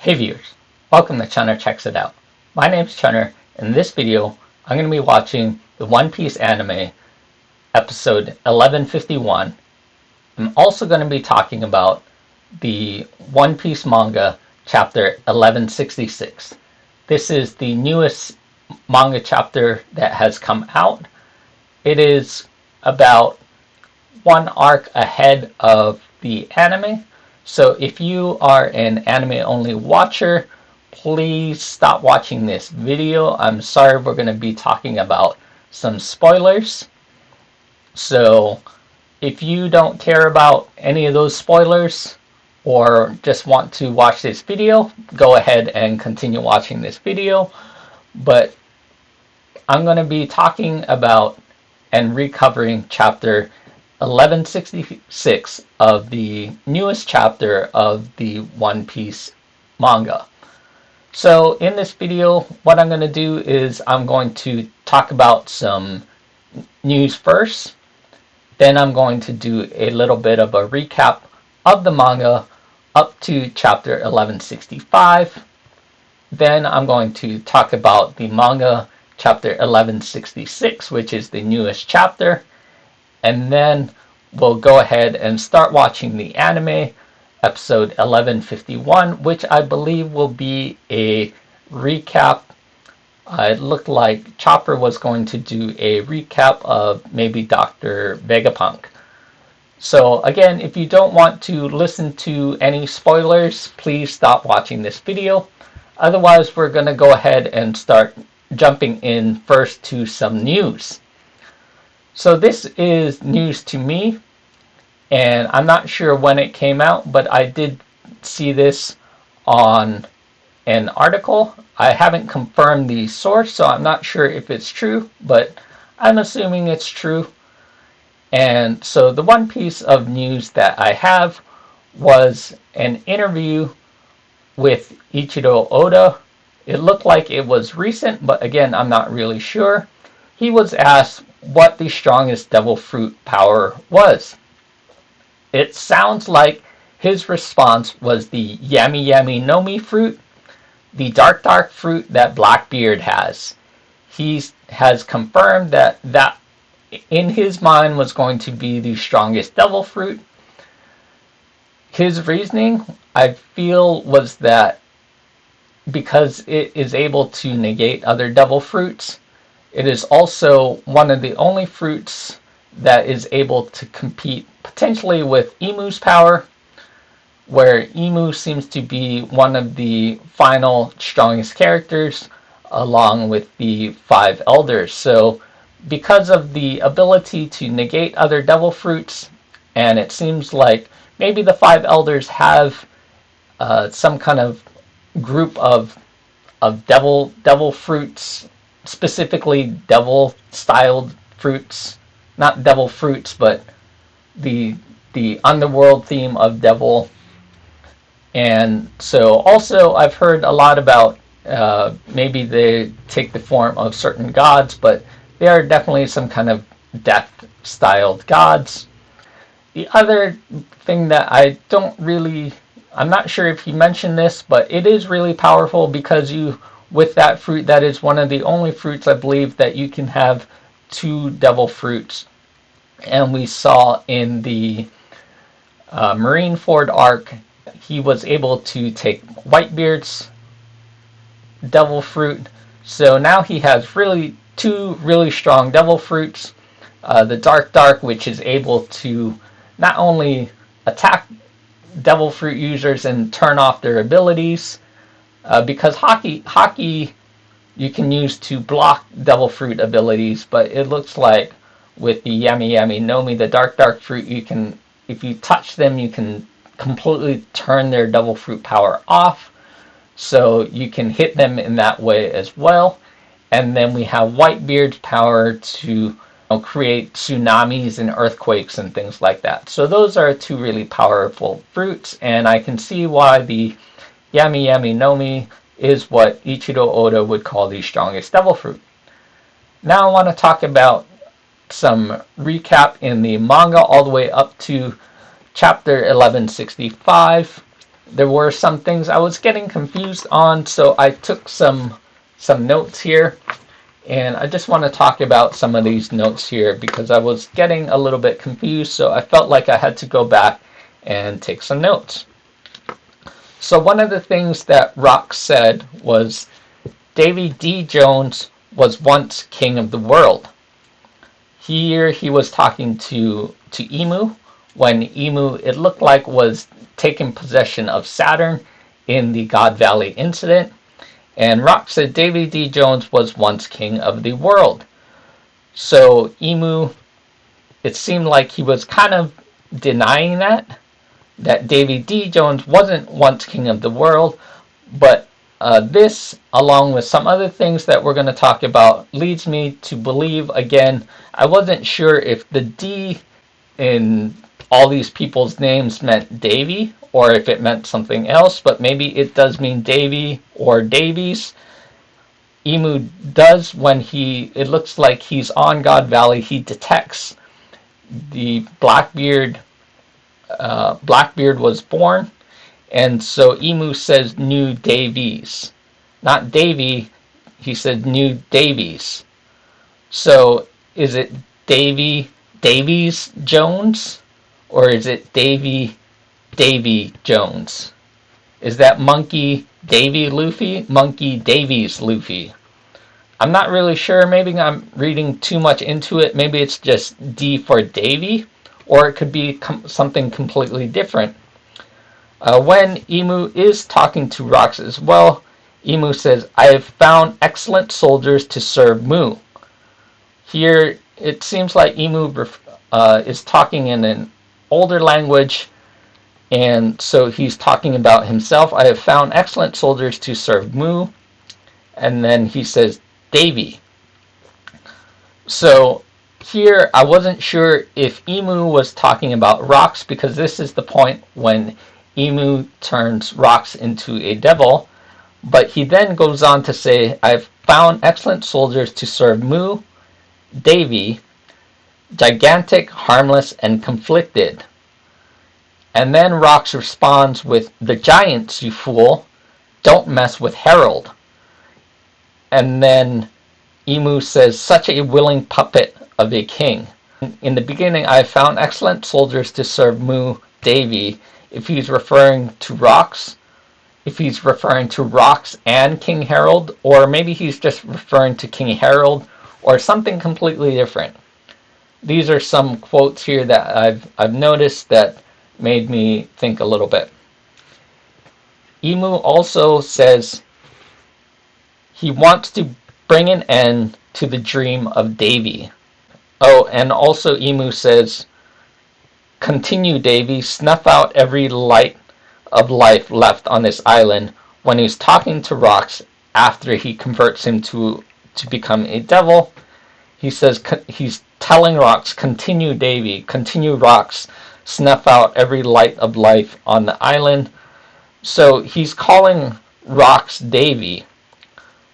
Hey viewers, welcome to Chunner Checks It Out. My name is Chunner, and in this video I'm going to be watching the One Piece anime episode 1151. I'm also going to be talking about the One Piece manga chapter 1166. This is the newest manga chapter that has come out. It is about one arc ahead of the anime. So if you are an anime-only watcher, please stop watching this video. I'm sorry, we're going to be talking about some spoilers. So if you don't care about any of those spoilers or just want to watch this video, go ahead and continue watching this video. But I'm going to be talking about and recovering chapter 1166 of the newest chapter of the One Piece manga. So in this video, what I'm going to do is I'm going to talk about some news first. Then I'm going to do a little bit of a recap of the manga up to chapter 1165. Then I'm going to talk about the manga chapter 1166, which is the newest chapter. And then we'll go ahead and start watching the anime, episode 1151, which I believe will be a recap. It looked like Chopper was going to do a recap of maybe Dr. Vegapunk. So again, if you don't want to listen to any spoilers, please stop watching this video. Otherwise, we're going to go ahead and start jumping in first to some news. So this is news to me, and I'm not sure when it came out, but I did see this on an article. I haven't confirmed the source, so I'm not sure if it's true, but I'm assuming it's true. And so the one piece of news that I have was an interview with Ichiro Oda. It looked like it was recent, but again, I'm not really sure. He was asked what the strongest devil fruit power was. It sounds like his response was the Yami Yami Nomi fruit, the dark fruit that Blackbeard has. He has confirmed that in his mind was going to be the strongest devil fruit. His reasoning, I feel, was that because it is able to negate other devil fruits, it is also one of the only fruits that is able to compete potentially with Emu's power, where Emu seems to be one of the final strongest characters along with the five elders. So because of the ability to negate other devil fruits, and it seems like maybe the five elders have some kind of group of devil fruits, specifically devil-styled fruits, not devil fruits, but the underworld theme of devil. And so also I've heard a lot about maybe they take the form of certain gods, but they are definitely some kind of death-styled gods. The other thing that I'm not sure if he mentioned this, but it is really powerful because with that fruit, that is one of the only fruits I believe that you can have two devil fruits. And we saw in the Marineford arc, he was able to take Whitebeard's devil fruit. So now he has two really strong devil fruits. The dark, which is able to not only attack devil fruit users and turn off their abilities, because Haki you can use to block devil fruit abilities, but it looks like with the Yami Yami Nomi, the dark fruit, you can, if you touch them, you can completely turn their devil fruit power off, so you can hit them in that way as well. And then we have Whitebeard's power to create tsunamis and earthquakes and things like that. So those are two really powerful fruits, and I can see why the Yami Yami Nomi is what Ichiro Oda would call the strongest devil fruit. Now I want to talk about some recap in the manga all the way up to chapter 1165. There were some things I was getting confused on, so I took some notes here, and I just want to talk about some of these notes here because I was getting a little bit confused, so I felt like I had to go back and take some notes. So one of the things that Rock said was Davy D. Jones was once king of the world. Here he was talking to Emu when Emu, it looked like, was taking possession of Saturn in the God Valley incident. And Rock said Davy D. Jones was once king of the world. So Emu, it seemed like he was kind of denying that Davy D. Jones wasn't once king of the world, but this, along with some other things that we're going to talk about, leads me to believe, again, I wasn't sure if the D in all these people's names meant Davy or if it meant something else, but maybe it does mean Davy or Davies. Emu does, when it looks like he's on God Valley, he detects the Blackbeard was born, and so Emu says New Davies. Not Davy, he said New Davies. So is it Davies Jones? Or is it Davy Jones? Is that Monkey Davy Luffy? Monkey Davies Luffy? I'm not really sure. Maybe I'm reading too much into it. Maybe it's just D for Davy, or it could be something completely different. When Emu is talking to Rocks as well, Emu says, I have found excellent soldiers to serve Mu. Here, it seems like Emu is talking in an older language, and so he's talking about himself. I have found excellent soldiers to serve Mu. And then he says, Davy. So here, I wasn't sure if Emu was talking about Rocks, because this is the point when Emu turns Rocks into a devil. But he then goes on to say, I've found excellent soldiers to serve Mu, Davy, gigantic, harmless, and conflicted. And then Rocks responds with, the giants, you fool, don't mess with Harold. And then Emu says, such a willing puppet of a king. In the beginning, I found excellent soldiers to serve Mu, Davy. If he's referring to Rocks, if he's referring to Rocks and King Harold, or maybe he's just referring to King Harold, or something completely different. These are some quotes here that I've noticed that made me think a little bit. Emu also says he wants to bring an end to the dream of Davy. Oh, and also Emu says, continue, Davy, snuff out every light of life left on this island, when he's talking to Rocks after he converts him to become a devil. He says he's telling Rocks, continue, Davy, continue, Rocks, snuff out every light of life on the island. So he's calling Rocks Davy.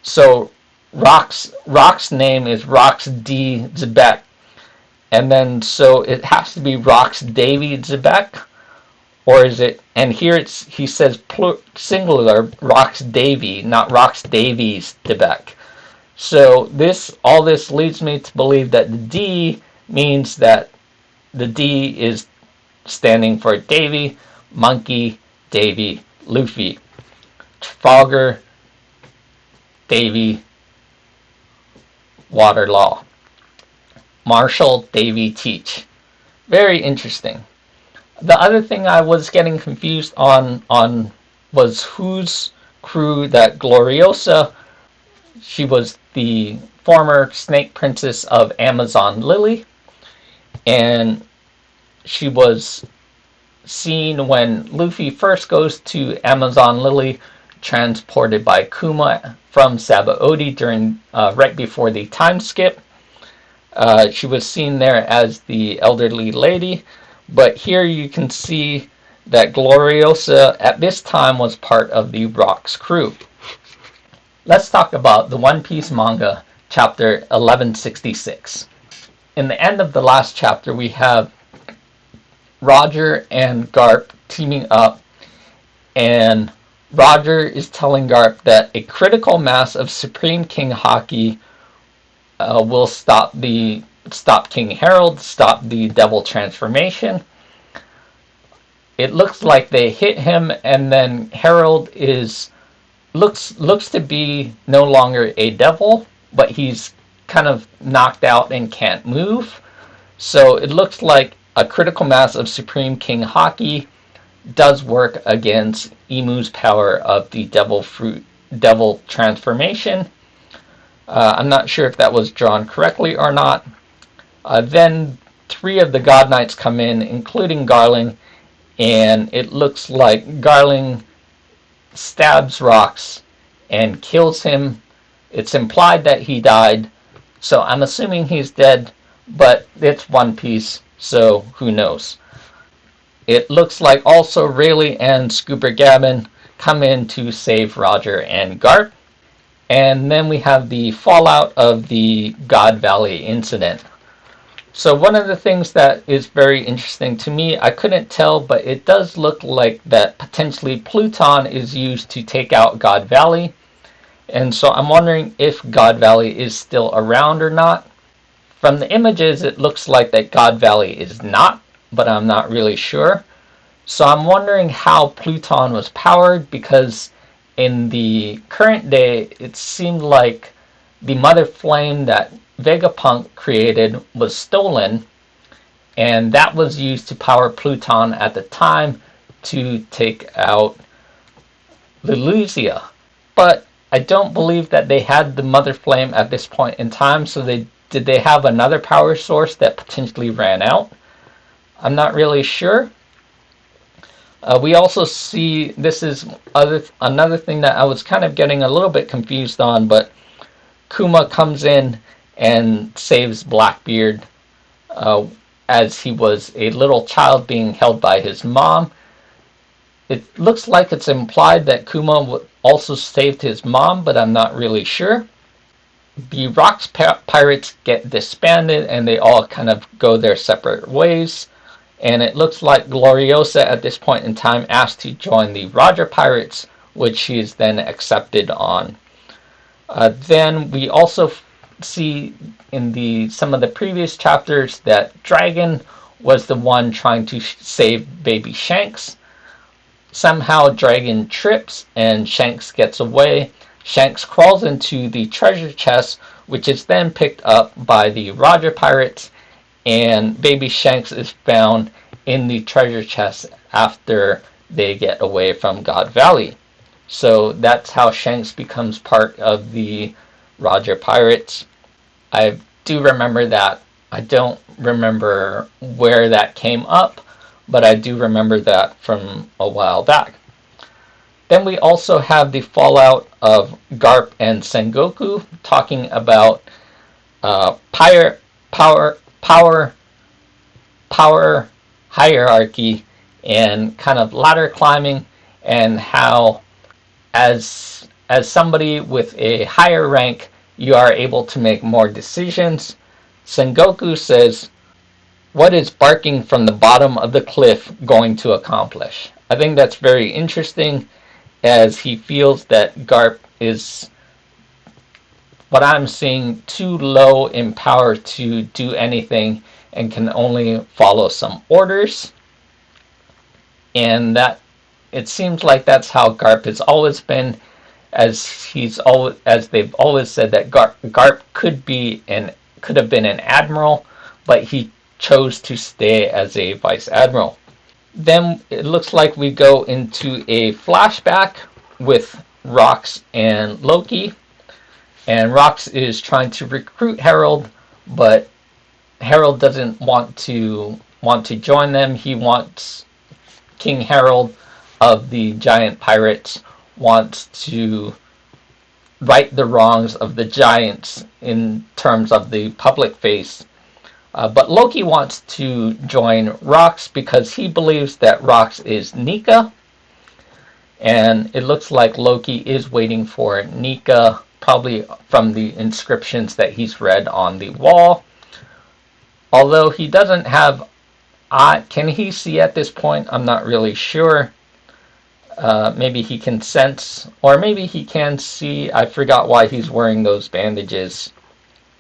So Rock's name is Rocks D. Zebek. And then so it has to be Rocks Davy Zebek. Or is it, and here he says singular, Rocks Davy, not Rocks Davies Zebek. So all this leads me to believe that the D means that the D is standing for Davy, Monkey, Davy, Luffy, Trafalgar, Davy, Waterlaw, Marshall, Davy, Teach. Very interesting. The other thing I was getting confused on was whose crew that Gloriosa, she was the former snake princess of Amazon Lily, and she was seen when Luffy first goes to Amazon Lily, transported by Kuma from Sabaody during right before the time skip. She was seen there as the elderly lady, but here you can see that Gloriosa at this time was part of the Rock's crew. Let's talk about the One Piece Manga, chapter 1166. In the end of the last chapter, we have Roger and Garp teaming up and Roger is telling Garp that a critical mass of Supreme King Haki will stop King Harold, stop the devil transformation. It looks like they hit him, and then Harold looks to be no longer a devil, but he's kind of knocked out and can't move. So it looks like a critical mass of Supreme King Haki does work against Emu's power of the devil transformation. I'm not sure if that was drawn correctly or not. Then 3 of the God Knights come in, including Garling, and it looks like Garling stabs Rox and kills him. It's implied that he died, so I'm assuming he's dead, but it's One Piece, so who knows. It looks like also Rayleigh and Scooper Gavin come in to save Roger and Garp. And then we have the fallout of the God Valley incident. So one of the things that is very interesting to me, I couldn't tell, but it does look like that potentially Pluton is used to take out God Valley. And so I'm wondering if God Valley is still around or not. From the images, it looks like that God Valley is not, but I'm not really sure. So I'm wondering how Pluton was powered, because in the current day, it seemed like the Mother Flame that Vegapunk created was stolen, and that was used to power Pluton at the time to take out Leluzia. But I don't believe that they had the Mother Flame at this point in time, so did they have another power source that potentially ran out? I'm not really sure. We also see, this is another thing that I was kind of getting a little bit confused on, but Kuma comes in and saves Blackbeard as he was a little child being held by his mom. It looks like it's implied that Kuma also saved his mom, but I'm not really sure. The Rocks Pirates get disbanded and they all kind of go their separate ways. And it looks like Gloriosa at this point in time asked to join the Roger Pirates, which she is then accepted on. Then we also see in some of the previous chapters that Dragon was the one trying to save baby Shanks. Somehow Dragon trips and Shanks gets away. Shanks crawls into the treasure chest, which is then picked up by the Roger Pirates, and baby Shanks is found in the treasure chest after they get away from God Valley. So that's how Shanks becomes part of the Roger Pirates. I do remember that. I don't remember where that came up, but I do remember that from a while back. Then we also have the fallout of Garp and Sengoku talking about power hierarchy and kind of ladder climbing, and how as somebody with a higher rank you are able to make more decisions. Sengoku says, "What is barking from the bottom of the cliff going to accomplish?" I think that's very interesting, as he feels that Garp is, what I'm seeing, too low in power to do anything and can only follow some orders. And that it seems like that's how Garp has always been, as they've always said that Garp could have been an admiral, but he chose to stay as a vice admiral. Then it looks like we go into a flashback with Rox and Loki, and Rox is trying to recruit Harold, but Harold doesn't want to join them. He wants King Harold of the giant pirates wants to right the wrongs of the giants in terms of the public face. But Loki wants to join Rox because he believes that Rox is Nika. And it looks like Loki is waiting for Nika, probably from the inscriptions that he's read on the wall. Although he doesn't have... can he see at this point? I'm not really sure. Maybe he can sense, or maybe he can see. I forgot why he's wearing those bandages.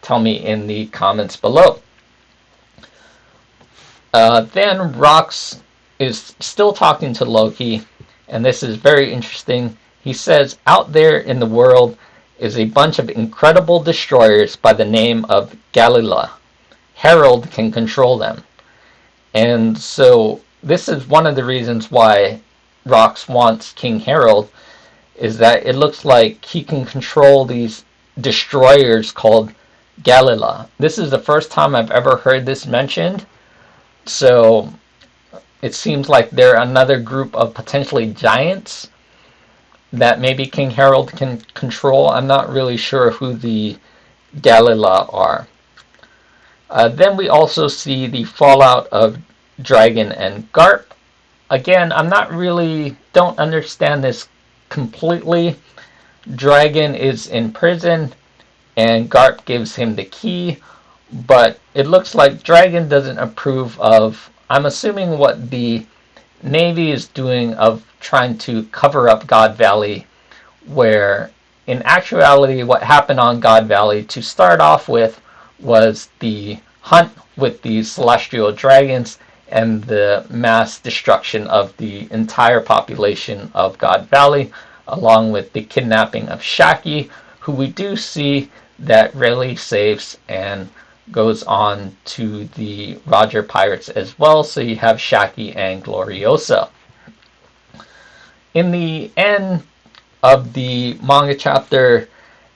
Tell me in the comments below. Then Rox is still talking to Loki, and this is very interesting. He says, out there in the world is a bunch of incredible destroyers by the name of Galila. Harold can control them. And so this is one of the reasons why Rox wants King Harold, is that it looks like he can control these destroyers called Galila. This is the first time I've ever heard this mentioned. So it seems like they're another group of potentially giants that maybe King Harold can control. I'm not really sure who the Galila are. Then we also see the fallout of Dragon and Garp. Again, don't understand this completely. Dragon is in prison and Garp gives him the key, but it looks like Dragon doesn't approve of, I'm assuming, what the Navy is doing of trying to cover up God Valley, where in actuality what happened on God Valley to start off with was the hunt with the celestial dragons and the mass destruction of the entire population of God Valley, along with the kidnapping of Shaki, who we do see that Rayleigh saves and goes on to the Roger Pirates as well. So you have Shaki and Gloriosa. In the end of the manga chapter,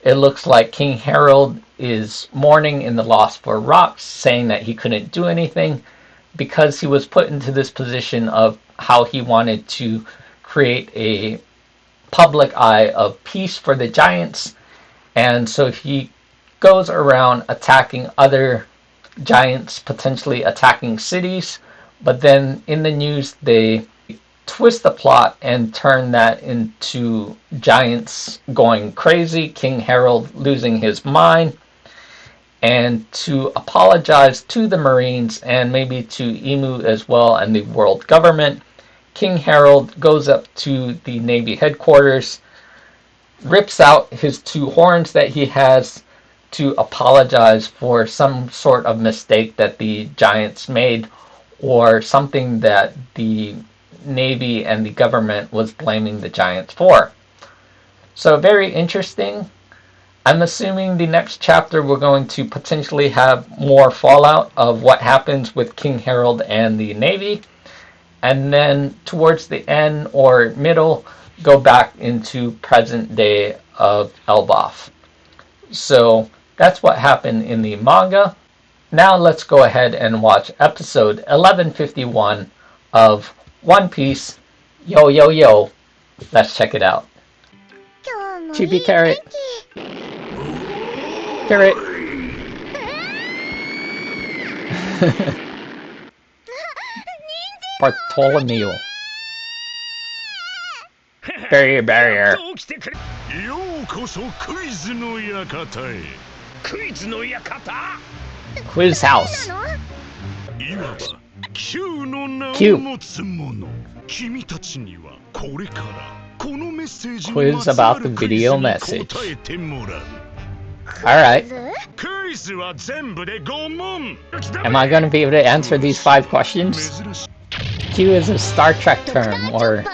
it looks like King Harold is mourning in the loss for Rox, saying that he couldn't do anything because he was put into this position of how he wanted to create a public eye of peace for the giants. And so he goes around attacking other giants, potentially attacking cities. But then in the news, they twist the plot and turn that into giants going crazy, King Harold losing his mind. And to apologize to the Marines and maybe to Emu as well and the world government, King Harold goes up to the Navy headquarters, rips out his two horns that he has to apologize for some sort of mistake that the giants made, or something that the Navy and the government was blaming the giants for. So very interesting. I'm assuming the next chapter we're going to potentially have more fallout of what happens with King Harold and the Navy. And then towards the end or middle, go back into present day of Elbaf. So that's what happened in the manga. Now let's go ahead and watch episode 1151 of One Piece. Yo, yo, yo. Let's check it out. Chibi Carrot. Carrot. Bartholomew. Barrier. Quiz house. Q. Quiz about the video message. Alright. Am I going to be able to answer these 5 questions? Q is a Star Trek term, or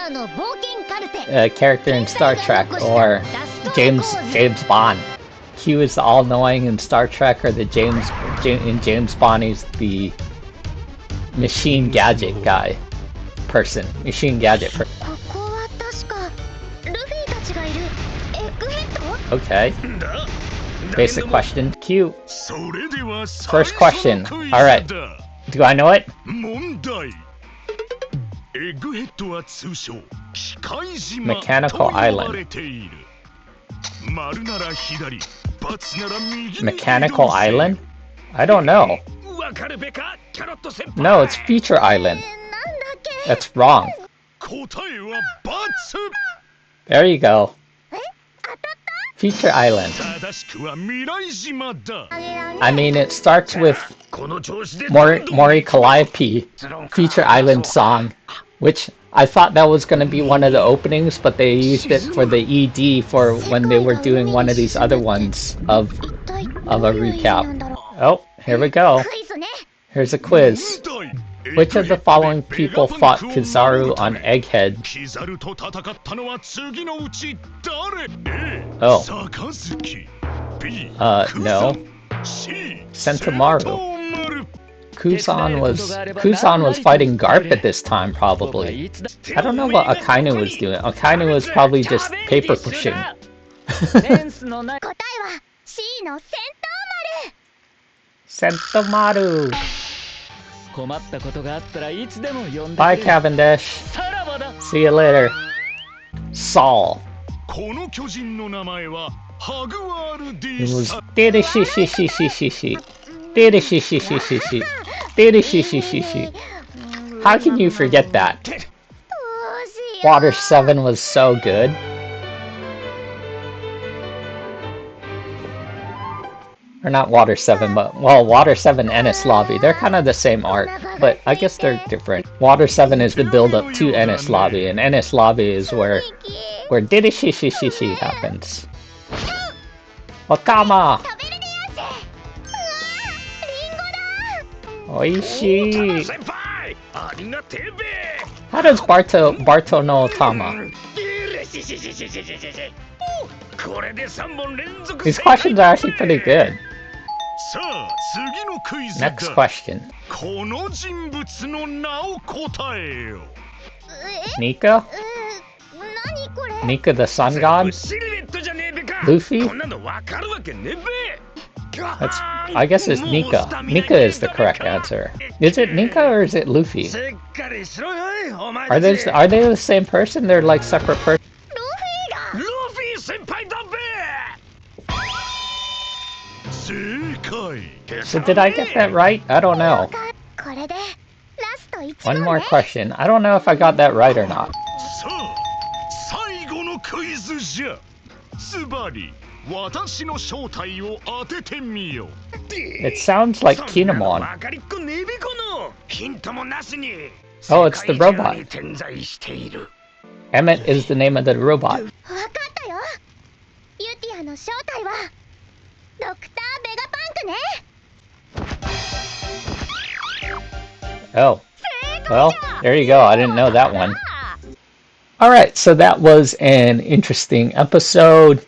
a character in Star Trek, or James Bond. Q is the all-knowing in Star Trek, or the James Bond is the machine gadget guy. Machine gadget person. Okay. Basic question. Q. First question. Alright. Do I know it? Mechanical Island. Mechanical Island? I don't know. No, it's Future Island. That's wrong. There you go. Future Island. I mean, it starts with Mori Calliope Future Island song, which I thought that was going to be one of the openings, but they used it for the ED for when they were doing one of these other ones of a recap. Oh, here we go. Here's a quiz. Which of the following people fought Kizaru on Egghead? Oh. No. Sentomaru. Kuzan was fighting Garp at this time, probably. I don't know what Akainu was doing. Akainu was probably just paper pushing. Sentomaru. Bye, Cavendish. See you later. Saul. It was How can you forget that? Water 7 was so good. Or not Water 7, but, well, Water 7 and Enies Lobby. They're kind of the same arc, but I guess they're different. Water 7 is the build-up to Enies Lobby, and Enies Lobby is where Didishishishishi happens. Wakama! Oishii! How does Barto no Tama? These questions are actually pretty good. Next question. Nika? Nika the Sun God? Luffy? I guess it's Nika. Nika is the correct answer. Is it Nika or is it Luffy? Are they the same person? They're like separate persons. So did I get that right? I don't know. One more question. I don't know if I got that right or not. It sounds like Kinemon. Oh, it's the robot. Emmett is the name of the robot. Oh. Well, there you go. I didn't know that one. Alright, so that was an interesting episode.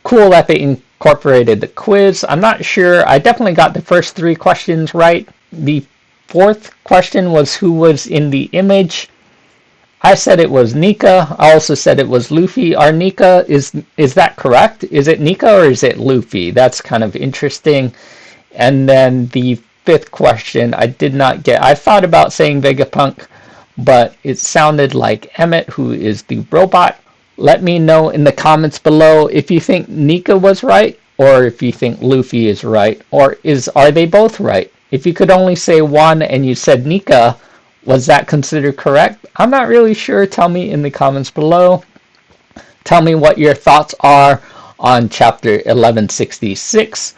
Cool that they incorporated the quiz. I'm not sure. I definitely got the first 3 questions right. The 4th question was who was in the image. I said it was Nika. I also said it was Luffy. Our Nika, is that correct? Is it Nika or is it Luffy? That's kind of interesting. And then the 5th question, I did not get. I thought about saying Vegapunk, but it sounded like Emmett, who is the robot. Let me know in the comments below if you think Nika was right or if you think Luffy is right, or are they both right? If you could only say one and you said Nika, was that considered correct? I'm not really sure. Tell me in the comments below. Tell me what your thoughts are on chapter 1166.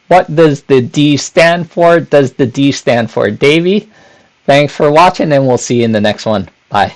What does the D stand for? Does the D stand for Davy? Thanks for watching, and we'll see you in the next one. Bye.